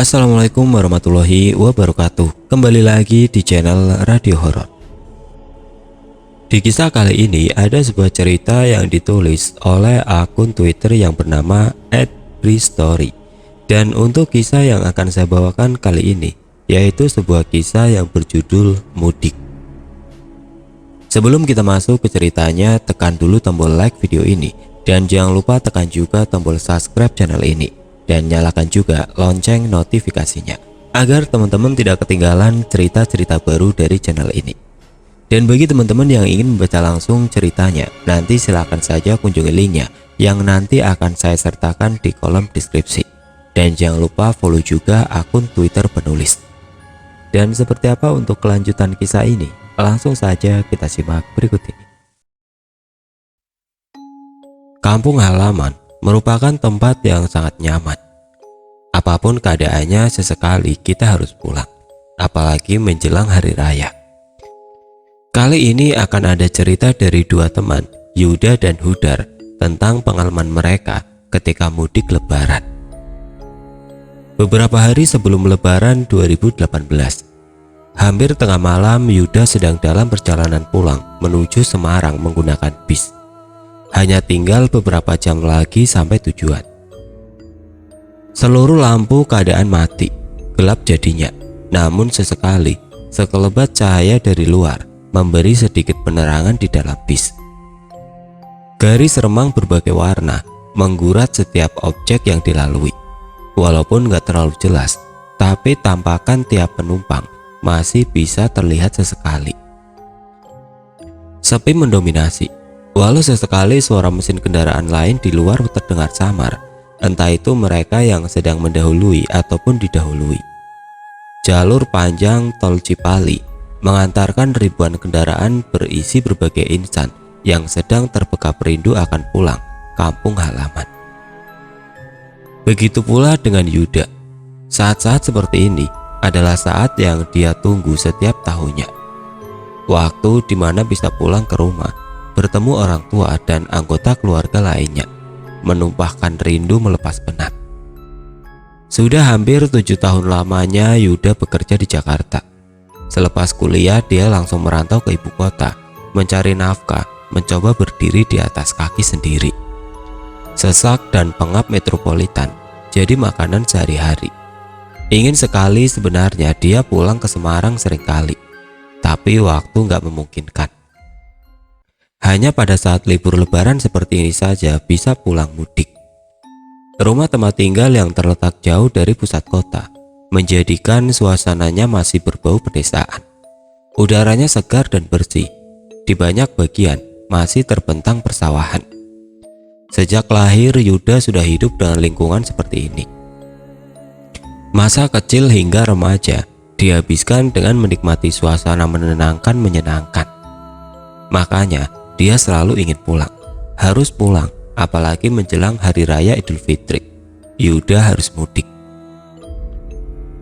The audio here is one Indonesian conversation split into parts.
Assalamualaikum warahmatullahi wabarakatuh. Kembali lagi di channel Radio Horor. Di kisah kali ini ada sebuah cerita yang ditulis oleh akun Twitter yang bernama @bristory. Dan untuk kisah yang akan saya bawakan kali ini yaitu sebuah kisah yang berjudul Mudik. Sebelum kita masuk ke ceritanya, tekan dulu tombol like video ini dan jangan lupa tekan juga tombol subscribe channel ini. Dan nyalakan juga lonceng notifikasinya agar teman-teman tidak ketinggalan cerita-cerita baru dari channel ini. Dan bagi teman-teman yang ingin membaca langsung ceritanya, nanti silahkan saja kunjungi linknya yang nanti akan saya sertakan di kolom deskripsi. Dan jangan lupa follow juga akun Twitter penulis. Dan seperti apa untuk kelanjutan kisah ini? Langsung saja kita simak berikut ini. Kampung halaman merupakan tempat yang sangat nyaman. Apapun keadaannya, sesekali kita harus pulang, apalagi menjelang hari raya. Kali ini akan ada cerita dari dua teman, Yuda dan Hudar, tentang pengalaman mereka ketika mudik lebaran. Beberapa hari sebelum lebaran 2018, hampir tengah malam Yuda sedang dalam perjalanan pulang menuju Semarang menggunakan bis. Hanya tinggal beberapa jam lagi sampai tujuan. Seluruh lampu keadaan mati, gelap jadinya. Namun sesekali, sekelebat cahaya dari luar memberi sedikit penerangan di dalam bis. Garis remang berbagai warna menggurat setiap objek yang dilalui. Walaupun gak terlalu jelas, tapi tampakan tiap penumpang masih bisa terlihat sesekali. Sepi mendominasi. Walau sesekali suara mesin kendaraan lain di luar terdengar samar, entah itu mereka yang sedang mendahului ataupun didahului. Jalur panjang tol Cipali mengantarkan ribuan kendaraan berisi berbagai insan yang sedang terbekap rindu akan pulang kampung halaman. Begitu pula dengan Yuda. Saat-saat seperti ini adalah saat yang dia tunggu setiap tahunnya. Waktu di mana bisa pulang ke rumah, bertemu orang tua dan anggota keluarga lainnya, menumpahkan rindu melepas penat. Sudah hampir 7 tahun lamanya Yuda bekerja di Jakarta. Selepas kuliah dia langsung merantau ke ibu kota, mencari nafkah, mencoba berdiri di atas kaki sendiri. Sesak dan pengap metropolitan jadi makanan sehari-hari. Ingin sekali sebenarnya dia pulang ke Semarang seringkali, tapi waktu nggak memungkinkan. Hanya pada saat libur lebaran seperti ini saja bisa pulang mudik. Rumah tempat tinggal yang terletak jauh dari pusat kota menjadikan suasananya masih berbau pedesaan. Udaranya segar dan bersih. Di banyak bagian masih terbentang persawahan. Sejak lahir Yuda sudah hidup dengan lingkungan seperti ini. Masa kecil hingga remaja dihabiskan dengan menikmati suasana menyenangkan. Makanya dia selalu ingin pulang, harus pulang, apalagi menjelang hari raya Idul Fitri. Yuda harus mudik.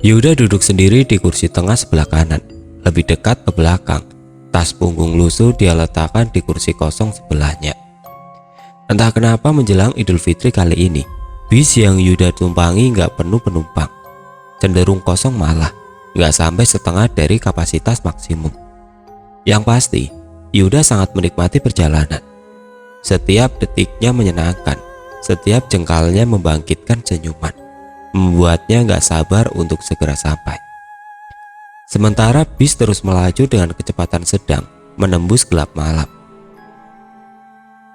Yuda duduk sendiri di kursi tengah sebelah kanan, lebih dekat ke belakang. Tas punggung lusuh dia letakkan di kursi kosong sebelahnya. Entah kenapa menjelang Idul Fitri kali ini, bis yang Yuda tumpangi nggak penuh penumpang. Cenderung kosong malah, nggak sampai setengah dari kapasitas maksimum. Yang pasti, Yuda sangat menikmati perjalanan. Setiap detiknya menyenangkan, setiap jengkalnya membangkitkan senyuman, membuatnya gak sabar untuk segera sampai. Sementara bis terus melaju dengan kecepatan sedang, menembus gelap malam.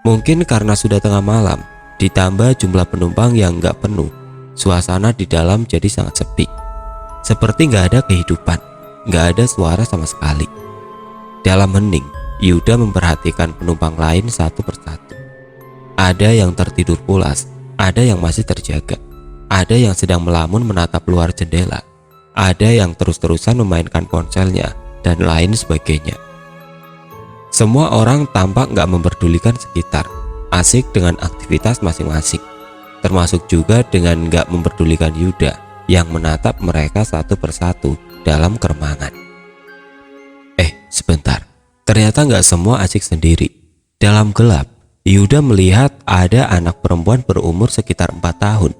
Mungkin karena sudah tengah malam, ditambah jumlah penumpang yang gak penuh, suasana di dalam jadi sangat sepi. Seperti gak ada kehidupan, gak ada suara sama sekali. Dalam hening, Yuda memperhatikan penumpang lain satu persatu. Ada yang tertidur pulas, ada yang masih terjaga, ada yang sedang melamun menatap luar jendela, ada yang terus-terusan memainkan ponselnya, dan lain sebagainya. Semua orang tampak gak memperdulikan sekitar, asik dengan aktivitas masing-masing, termasuk juga dengan gak memperdulikan Yuda yang menatap mereka satu persatu dalam keremangan. Sebentar. Ternyata nggak semua asik sendiri. Dalam gelap, Yuda melihat ada anak perempuan berumur sekitar 4 tahun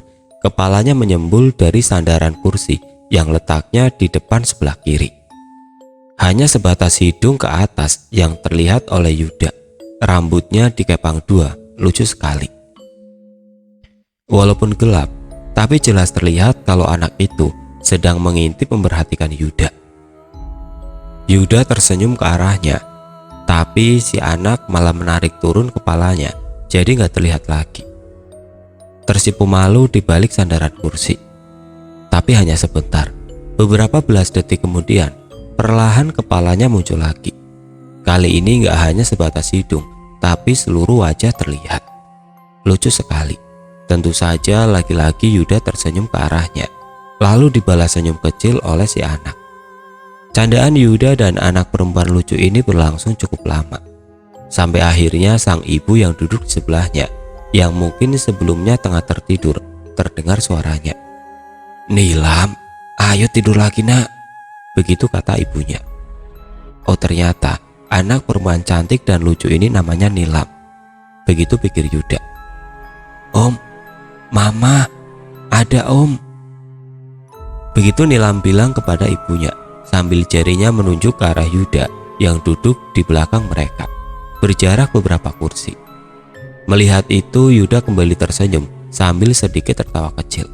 Kepalanya menyembul dari sandaran kursi yang letaknya di depan sebelah kiri. Hanya sebatas hidung ke atas yang terlihat oleh Yuda. Rambutnya dikepang dua, lucu sekali. Walaupun gelap, tapi jelas terlihat kalau anak itu sedang mengintip memperhatikan Yuda. Yuda tersenyum ke arahnya, tapi si anak malah menarik turun kepalanya, jadi nggak terlihat lagi. Tersipu malu di balik sandaran kursi. Tapi hanya sebentar. Beberapa belas detik kemudian, perlahan kepalanya muncul lagi. Kali ini nggak hanya sebatas hidung, tapi seluruh wajah terlihat. Lucu sekali. Tentu saja lagi-lagi Yuda tersenyum ke arahnya, lalu dibalas senyum kecil oleh si anak. Candaan Yuda dan anak perempuan lucu ini berlangsung cukup lama. Sampai akhirnya sang ibu yang duduk di sebelahnya, yang mungkin sebelumnya tengah tertidur, terdengar suaranya. "Nilam, ayo tidur lagi nak," begitu kata ibunya. Oh, ternyata anak perempuan cantik dan lucu ini namanya Nilam. Begitu pikir Yuda. "Om, Mama, ada Om." Begitu Nilam bilang kepada ibunya, sambil jarinya menunjuk ke arah Yuda yang duduk di belakang mereka, berjarak beberapa kursi. Melihat itu, Yuda kembali tersenyum sambil sedikit tertawa kecil.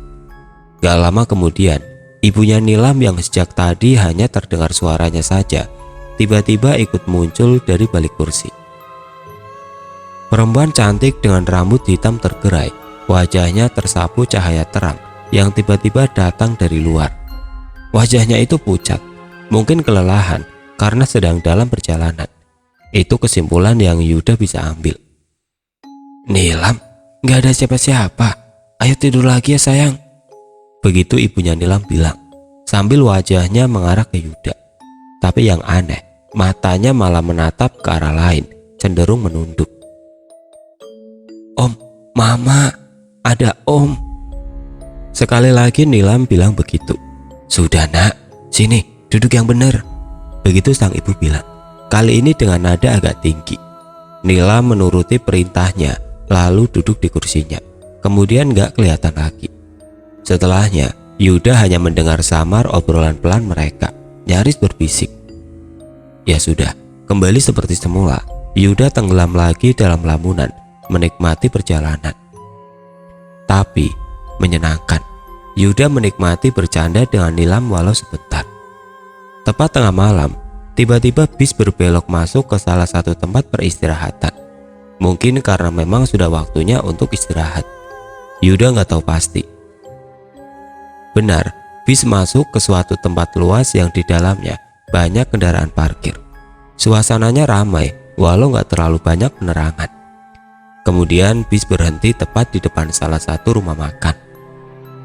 Gak lama kemudian, ibunya Nilam yang sejak tadi hanya terdengar suaranya saja, tiba-tiba ikut muncul dari balik kursi. Perempuan cantik dengan rambut hitam tergerai, wajahnya tersapu cahaya terang yang tiba-tiba datang dari luar. Wajahnya itu pucat, mungkin kelelahan karena sedang dalam perjalanan. Itu kesimpulan yang Yuda bisa ambil. "Nilam, gak ada siapa-siapa. Ayo tidur lagi ya sayang." Begitu ibunya Nilam bilang, sambil wajahnya mengarah ke Yuda. Tapi yang aneh, matanya malah menatap ke arah lain, cenderung menunduk. "Om, Mama, ada Om." Sekali lagi Nilam bilang begitu. "Sudah nak, sini, duduk yang benar." Begitu sang ibu bilang, kali ini dengan nada agak tinggi. Nilam menuruti perintahnya, lalu duduk di kursinya. Kemudian gak kelihatan lagi. Setelahnya, Yuda hanya mendengar samar obrolan pelan mereka, nyaris berbisik. Ya sudah, kembali seperti semula. Yuda tenggelam lagi dalam lamunan, menikmati perjalanan. Tapi, menyenangkan. Yuda menikmati bercanda dengan Nilam walau sebentar. Tepat tengah malam, tiba-tiba bis berbelok masuk ke salah satu tempat peristirahatan. Mungkin karena memang sudah waktunya untuk istirahat. Yuda nggak tahu pasti. Benar, bis masuk ke suatu tempat luas yang di dalamnya banyak kendaraan parkir. Suasananya ramai, walau nggak terlalu banyak penerangan. Kemudian bis berhenti tepat di depan salah satu rumah makan.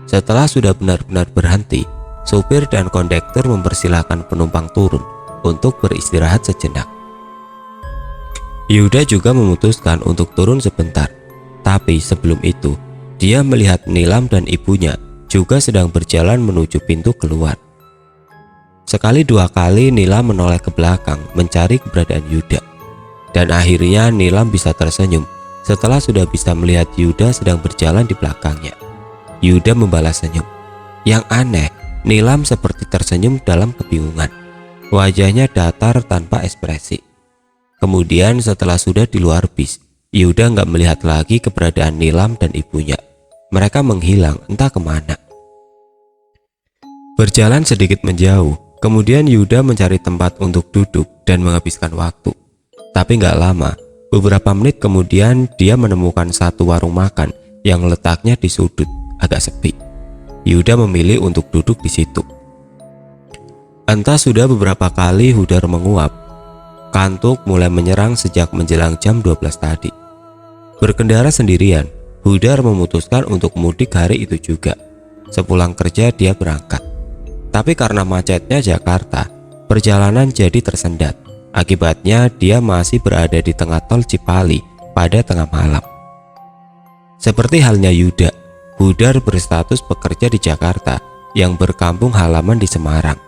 Setelah sudah benar-benar berhenti, sopir dan kondektur mempersilahkan penumpang turun untuk beristirahat sejenak. Yuda juga memutuskan untuk turun sebentar, tapi sebelum itu dia melihat Nilam dan ibunya juga sedang berjalan menuju pintu keluar. Sekali dua kali Nilam menoleh ke belakang mencari keberadaan Yuda, dan akhirnya Nilam bisa tersenyum setelah sudah bisa melihat Yuda sedang berjalan di belakangnya. Yuda membalas senyum. Yang aneh, Nilam seperti tersenyum dalam kebingungan. Wajahnya datar tanpa ekspresi. Kemudian setelah sudah di luar bis, Yuda nggak melihat lagi keberadaan Nilam dan ibunya. Mereka menghilang entah kemana. Berjalan sedikit menjauh, kemudian Yuda mencari tempat untuk duduk dan menghabiskan waktu. Tapi nggak lama, beberapa menit kemudian dia menemukan satu warung makan yang letaknya di sudut, agak sepi. Yuda memilih untuk duduk di situ. Entah sudah beberapa kali Hudar menguap. Kantuk mulai menyerang sejak menjelang jam 12 tadi. Berkendara sendirian, Hudar memutuskan untuk mudik hari itu juga. Sepulang kerja dia berangkat. Tapi karena macetnya Jakarta, perjalanan jadi tersendat. Akibatnya dia masih berada di tengah tol Cipali pada tengah malam. Seperti halnya Yuda, Hudar berstatus pekerja di Jakarta yang berkampung halaman di Semarang.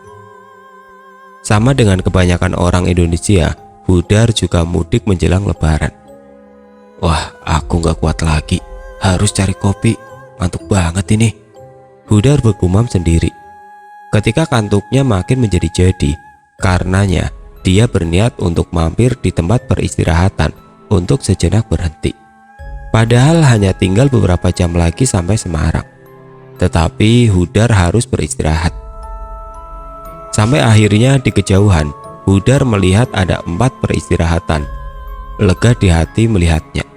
Sama dengan kebanyakan orang Indonesia, Hudar juga mudik menjelang Lebaran. "Wah, aku gak kuat lagi. Harus cari kopi. Ngantuk banget ini," Hudar bergumam sendiri. Ketika kantuknya makin menjadi-jadi, karenanya dia berniat untuk mampir di tempat peristirahatan untuk sejenak berhenti. Padahal hanya tinggal beberapa jam lagi sampai Semarang. Tetapi Hudar harus beristirahat. Sampai akhirnya di kejauhan, Hudar melihat ada 4 peristirahatan. Lega di hati melihatnya.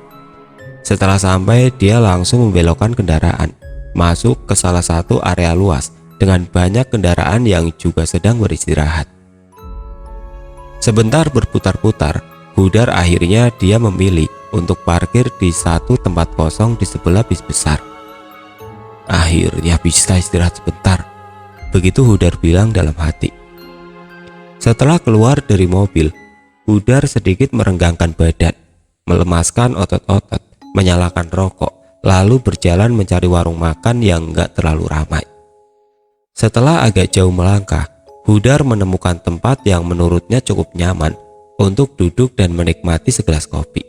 Setelah sampai, dia langsung membelokkan kendaraan masuk ke salah satu area luas dengan banyak kendaraan yang juga sedang beristirahat. Sebentar berputar-putar, Hudar akhirnya dia memilih untuk parkir di satu tempat kosong di sebelah bis besar. Akhirnya bisa istirahat sebentar, begitu Hudar bilang dalam hati. Setelah keluar dari mobil, Hudar sedikit merenggangkan badan, melemaskan otot-otot, menyalakan rokok, lalu berjalan mencari warung makan yang gak terlalu ramai. Setelah agak jauh melangkah, Hudar menemukan tempat yang menurutnya cukup nyaman untuk duduk dan menikmati segelas kopi.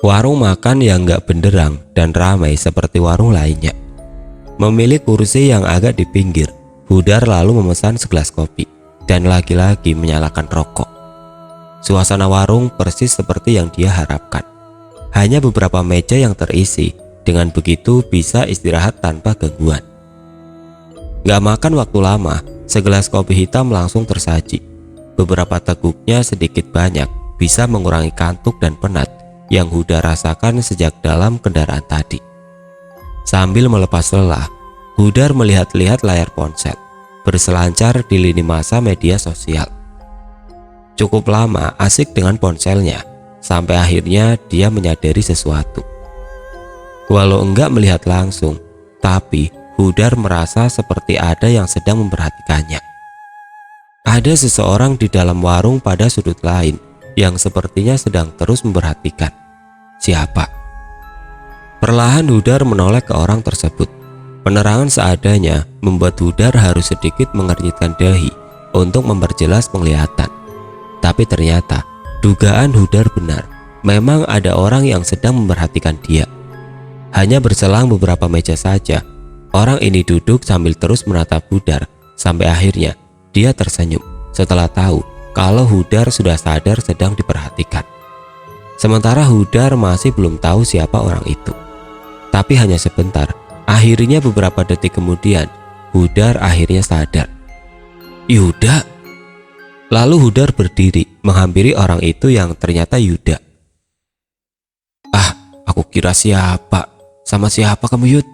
Warung makan yang gak benderang dan ramai seperti warung lainnya. Memilih kursi yang agak di pinggir, Hudar lalu memesan segelas kopi dan lagi-lagi menyalakan rokok. Suasana warung persis seperti yang dia harapkan. Hanya beberapa meja yang terisi, dengan begitu bisa istirahat tanpa gangguan. Gak makan waktu lama, segelas kopi hitam langsung tersaji. Beberapa teguknya sedikit banyak bisa mengurangi kantuk dan penat yang Hudar rasakan sejak dalam kendaraan tadi. Sambil melepas lelah, Hudar melihat-lihat layar ponsel, berselancar di lini masa media sosial. Cukup lama asik dengan ponselnya, sampai akhirnya dia menyadari sesuatu. Walau enggak melihat langsung, tapi Hudar merasa seperti ada yang sedang memperhatikannya. Ada seseorang di dalam warung pada sudut lain yang sepertinya sedang terus memperhatikan. Siapa? Perlahan Hudar menoleh ke orang tersebut. Penerangan seadanya membuat Hudar harus sedikit mengernyitkan dahi untuk memperjelas penglihatan. Tapi ternyata dugaan Hudar benar, memang ada orang yang sedang memperhatikan dia. Hanya berselang beberapa meja saja, orang ini duduk sambil terus menatap Hudar sampai akhirnya dia tersenyum setelah tahu kalau Hudar sudah sadar sedang diperhatikan. Sementara Hudar masih belum tahu siapa orang itu. Tapi hanya sebentar, akhirnya beberapa detik kemudian Hudar akhirnya sadar. Yuda. Lalu Hudar berdiri menghampiri orang itu yang ternyata Yuda. Ah, aku kira siapa? Sama siapa kamu, Yud?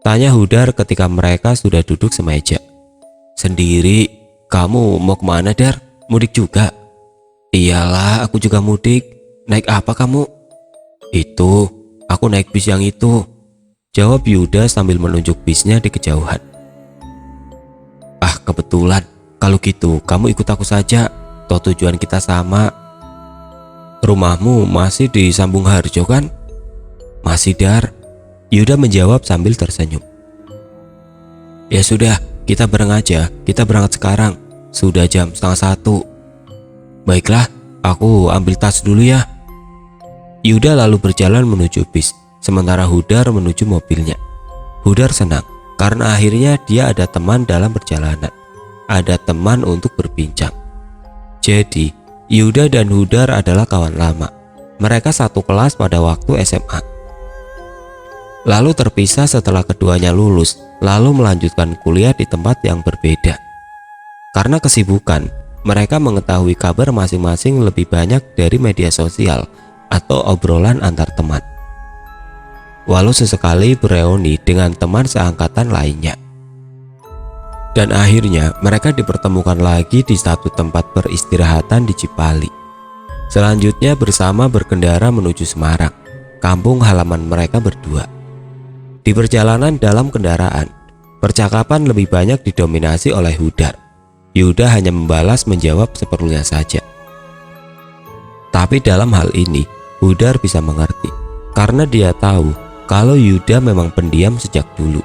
Tanya Hudar ketika mereka sudah duduk semeja. Sendiri. Kamu mau kemana, Dar? Mudik juga? Iyalah, aku juga mudik. Naik apa kamu? Itu, aku naik bis yang itu, jawab Yuda sambil menunjuk bisnya di kejauhan. Ah, kebetulan. Kalau gitu, kamu ikut aku saja. Toh tujuan kita sama. Rumahmu masih di Sambung Harjo kan? Masih, Dar. Yuda menjawab sambil tersenyum. Ya sudah, kita bareng aja. Kita berangkat sekarang. Sudah jam 12:30. Baiklah, aku ambil tas dulu ya. Yuda lalu berjalan menuju bis, sementara Hudar menuju mobilnya. Hudar senang karena akhirnya dia ada teman dalam perjalanan. Ada teman untuk berbincang. Jadi, Yuda dan Hudar adalah kawan lama. Mereka satu kelas pada waktu SMA. Lalu terpisah setelah keduanya lulus, lalu melanjutkan kuliah di tempat yang berbeda. Karena kesibukan, mereka mengetahui kabar masing-masing lebih banyak dari media sosial atau obrolan antar teman. Walau sesekali bereuni dengan teman seangkatan lainnya. Dan akhirnya mereka dipertemukan lagi di satu tempat peristirahatan di Cipali. Selanjutnya bersama berkendara menuju Semarang, kampung halaman mereka berdua. Di perjalanan dalam kendaraan, percakapan lebih banyak didominasi oleh Hudar. Yuda hanya membalas menjawab seperlunya saja. Tapi dalam hal ini, Hudar bisa mengerti, karena dia tahu kalau Yuda memang pendiam sejak dulu.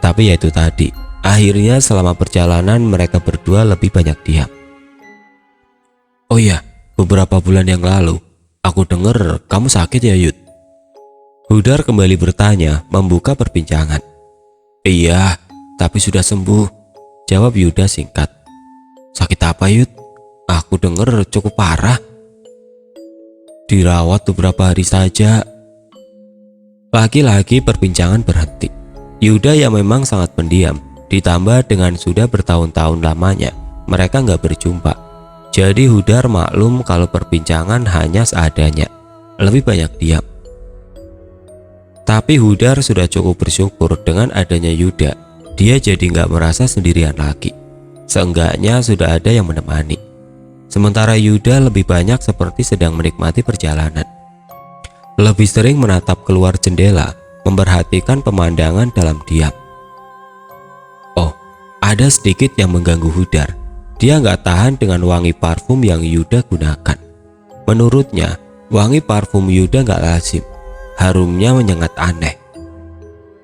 Tapi ya itu tadi, akhirnya selama perjalanan mereka berdua lebih banyak diam. Oh iya, beberapa bulan yang lalu, aku dengar kamu sakit ya, Yud? Hudar kembali bertanya, membuka perbincangan. Iya, tapi sudah sembuh, jawab Yuda singkat. Sakit apa, Yud? Aku dengar cukup parah. Dirawat beberapa hari saja. Lagi-lagi perbincangan berhenti. Yuda yang memang sangat pendiam, ditambah dengan sudah bertahun-tahun lamanya mereka nggak berjumpa. Jadi Hudar maklum kalau perbincangan hanya seadanya, lebih banyak diam. Tapi Hudar sudah cukup bersyukur dengan adanya Yuda. Dia jadi nggak merasa sendirian lagi. Seenggaknya sudah ada yang menemani. Sementara Yuda lebih banyak seperti sedang menikmati perjalanan. Lebih sering menatap keluar jendela, memperhatikan pemandangan dalam diam. Oh, ada sedikit yang mengganggu Hudar. Dia nggak tahan dengan wangi parfum yang Yuda gunakan. Menurutnya, wangi parfum Yuda nggak lazim. Harumnya menyengat aneh.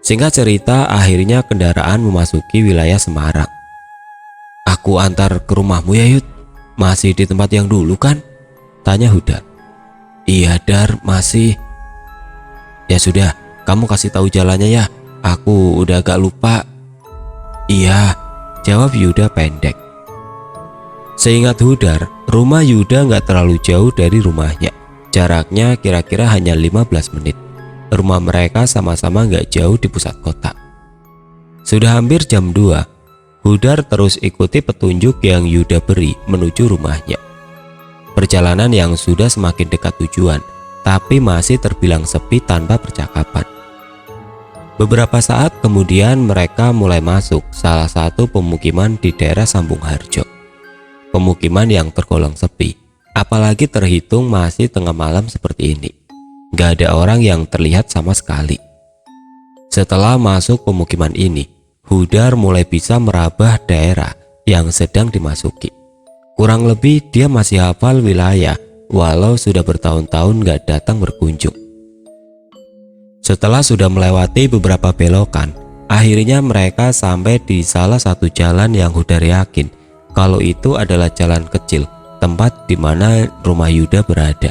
Singkat cerita, akhirnya kendaraan memasuki wilayah Semarang. Aku antar ke rumahmu ya, Yud. Masih di tempat yang dulu kan? Tanya Hudar. Iya, Dar, masih. Ya sudah, kamu kasih tahu jalannya ya. Aku udah agak lupa. Iya, jawab Yuda pendek. Seingat Hudar, rumah Yuda nggak terlalu jauh dari rumahnya. Jaraknya kira-kira hanya 15 menit. Rumah mereka sama-sama nggak jauh di pusat kota. Sudah hampir jam 2, Hudar terus ikuti petunjuk yang Yuda beri menuju rumahnya. Perjalanan yang sudah semakin dekat tujuan, tapi masih terbilang sepi tanpa percakapan. Beberapa saat kemudian mereka mulai masuk salah satu pemukiman di daerah Sambung Harjo. Pemukiman yang tergolong sepi, apalagi terhitung masih tengah malam seperti ini. Gak ada orang yang terlihat sama sekali. Setelah masuk pemukiman ini, Hudar mulai bisa merabah daerah yang sedang dimasuki. Kurang lebih dia masih hafal wilayah walau sudah bertahun-tahun gak datang berkunjung. Setelah sudah melewati beberapa belokan, akhirnya mereka sampai di salah satu jalan yang Hudar yakin kalau itu adalah jalan kecil, tempat di mana rumah Yuda berada.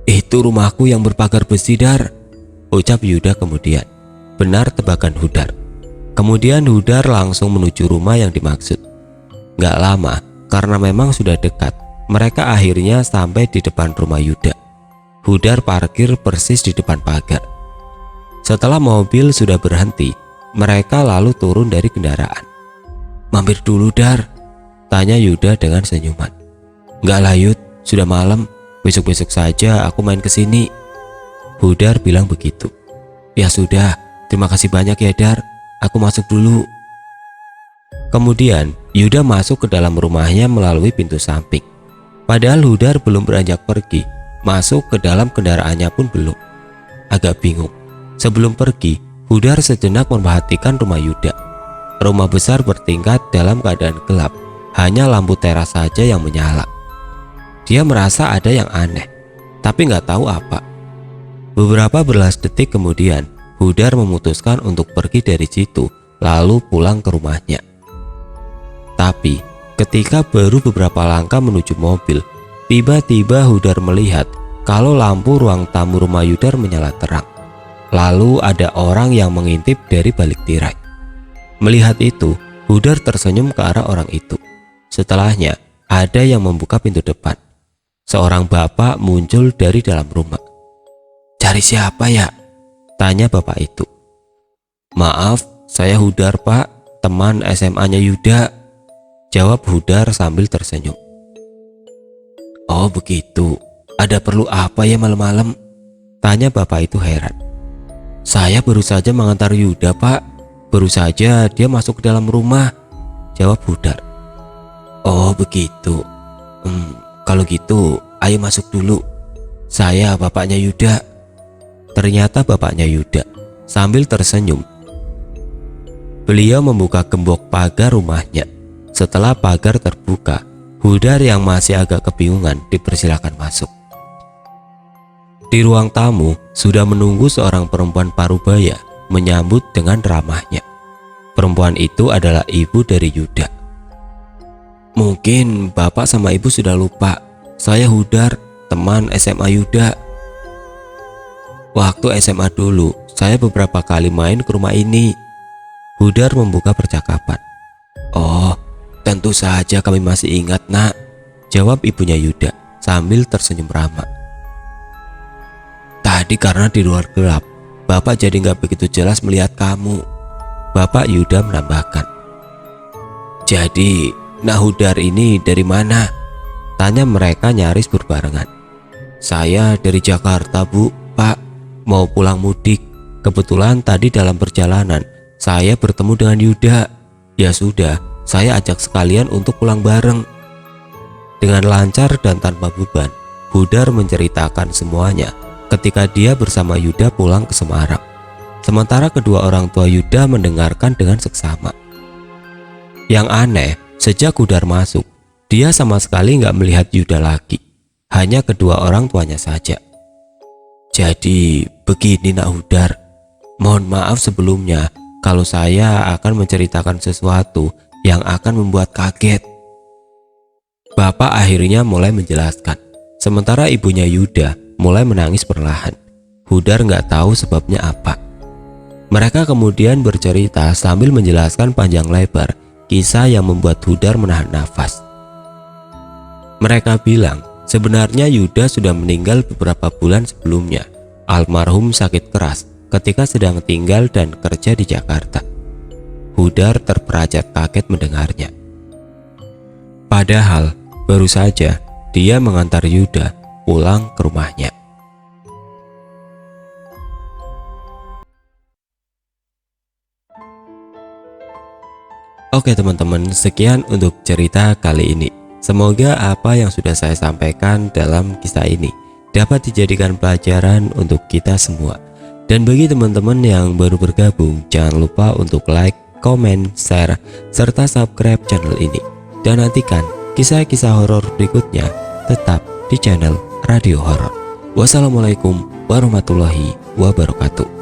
Itu rumahku yang berpagar besi, Dar, ucap Yuda kemudian. Benar tebakan Hudar. Kemudian Hudar langsung menuju rumah yang dimaksud. Gak lama, karena memang sudah dekat, mereka akhirnya sampai di depan rumah Yuda. Hudar parkir persis di depan pagar. Setelah mobil sudah berhenti, mereka lalu turun dari kendaraan. Mampir dulu, Dar, tanya Yuda dengan senyuman. Gak lah, Yud, sudah malam. Besok-besok saja aku main ke sini. Hudar bilang begitu. Ya sudah, terima kasih banyak ya, Dar. Aku masuk dulu. Kemudian Yuda masuk ke dalam rumahnya melalui pintu samping. Padahal Hudar belum beranjak pergi, masuk ke dalam kendaraannya pun belum. Agak bingung. Sebelum pergi, Hudar sejenak memperhatikan rumah Yuda. Rumah besar bertingkat dalam keadaan gelap, hanya lampu teras saja yang menyala. Dia merasa ada yang aneh, tapi nggak tahu apa. Beberapa belas detik kemudian, Hudar memutuskan untuk pergi dari situ, lalu pulang ke rumahnya. Tapi, ketika baru beberapa langkah menuju mobil, tiba-tiba Hudar melihat kalau lampu ruang tamu rumah Yuda menyala terang. Lalu ada orang yang mengintip dari balik tirai. Melihat itu, Hudar tersenyum ke arah orang itu. Setelahnya, ada yang membuka pintu depan. Seorang bapak muncul dari dalam rumah. Cari siapa ya? Tanya bapak itu. Maaf, saya Hudar, Pak, teman SMA-nya Yuda, jawab Hudar sambil tersenyum. Oh begitu, ada perlu apa ya malam-malam? Tanya bapak itu heran. Saya baru saja mengantar Yuda, Pak. Baru saja dia masuk ke dalam rumah, jawab Hudar. Oh begitu. Kalau gitu, ayo masuk dulu. Saya bapaknya Yuda. Ternyata bapaknya Yuda. Sambil tersenyum, beliau membuka gembok pagar rumahnya. Setelah pagar terbuka, Hudar yang masih agak kebingungan dipersilakan masuk. Di ruang tamu sudah menunggu seorang perempuan parubaya menyambut dengan ramahnya. Perempuan itu adalah ibu dari Yuda. Mungkin bapak sama ibu sudah lupa, saya Hudar, teman SMA Yuda, Waktu SMA dulu, saya beberapa kali main ke rumah ini. Hudar membuka percakapan. Oh, tentu saja kami masih ingat, nak, jawab ibunya Yuda sambil tersenyum ramah. Tadi karena di luar gelap, Bapak jadi nggak begitu jelas melihat kamu, Bapak Yuda menambahkan. Jadi, Nak Hudar ini dari mana? Tanya mereka nyaris berbarengan. Saya dari Jakarta, Bu, Pak, mau pulang mudik. Kebetulan tadi dalam perjalanan saya bertemu dengan Yuda. Ya sudah, saya ajak sekalian untuk pulang bareng. Dengan lancar dan tanpa beban, Hudar menceritakan semuanya ketika dia bersama Yuda pulang ke Semarang. Sementara kedua orang tua Yuda mendengarkan dengan seksama. Yang aneh, sejak Hudar masuk, dia sama sekali nggak melihat Yuda lagi. Hanya kedua orang tuanya saja. Jadi begini, Nak Hudar, mohon maaf sebelumnya kalau saya akan menceritakan sesuatu yang akan membuat kaget. Bapak akhirnya mulai menjelaskan, sementara ibunya Yuda mulai menangis perlahan. Hudar nggak tahu sebabnya apa. Mereka kemudian bercerita sambil menjelaskan panjang lebar kisah yang membuat Hudar menahan nafas. Mereka bilang sebenarnya Yuda sudah meninggal beberapa bulan sebelumnya. Almarhum sakit keras ketika sedang tinggal dan kerja di Jakarta. Hudar terperajat kaget mendengarnya. Padahal baru saja dia mengantar Yuda pulang ke rumahnya. Oke teman-teman, sekian untuk cerita kali ini. Semoga apa yang sudah saya sampaikan dalam kisah ini dapat dijadikan pelajaran untuk kita semua. Dan bagi teman-teman yang baru bergabung, jangan lupa untuk like, komen, share, serta subscribe channel ini. Dan nantikan kisah-kisah horor berikutnya tetap di channel Radio Horor. Wassalamualaikum warahmatullahi wabarakatuh.